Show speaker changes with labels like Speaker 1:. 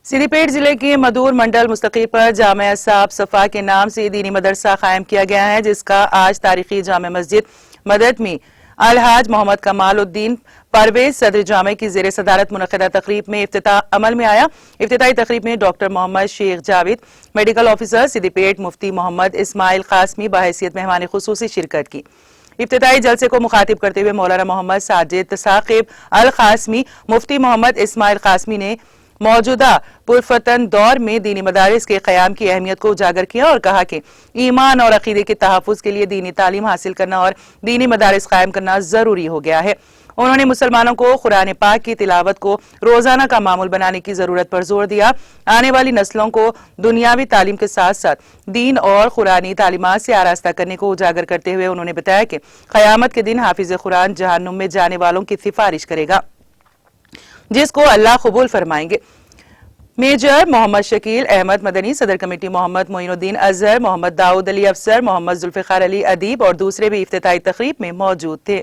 Speaker 1: سیدی پیٹ ضلع کے مدور منڈل مستقی پر جامع صاحب صفا کے نام سے دینی مدرسہ قائم کیا گیا ہے، جس کا آج تاریخی جامع مسجد مدد میں الحاج محمد کمال الدین پرویز صدر جامع کی زیر صدارت منعقدہ تقریب میں افتتاح عمل میں آیا۔ افتتاحی تقریب میں ڈاکٹر محمد شیخ جاوید میڈیکل آفیسر سیدی پیٹ مفتی محمد اسماعیل قاسمی بحیثیت مہمان خصوصی شرکت کی۔ افتتاحی جلسے کو مخاطب کرتے ہوئے مولانا محمد ساجد ثاقب القاسمی مفتی محمد اسماعیل قاسمی نے موجودہ پرفتن دور میں دینی مدارس کے قیام کی اہمیت کو اجاگر کیا اور کہا کہ ایمان اور عقیدے کے تحفظ کے لیے دینی تعلیم حاصل کرنا اور دینی مدارس قائم کرنا ضروری ہو گیا ہے۔ انہوں نے مسلمانوں کو قرآن پاک کی تلاوت کو روزانہ کا معمول بنانے کی ضرورت پر زور دیا۔ آنے والی نسلوں کو دنیاوی تعلیم کے ساتھ ساتھ دین اور قرآنی تعلیمات سے آراستہ کرنے کو اجاگر کرتے ہوئے انہوں نے بتایا کہ قیامت کے دن حافظ قرآن جہنم میں جانے والوں کی سفارش کرے گا، جس کو اللہ قبول فرمائیں گے۔ میجر محمد شکیل احمد مدنی، صدر کمیٹی محمد معین الدین اظہر، محمد داؤد علی افسر، محمد ذوالفقار علی ادیب اور دوسرے بھی افتتاحی تقریب میں موجود تھے۔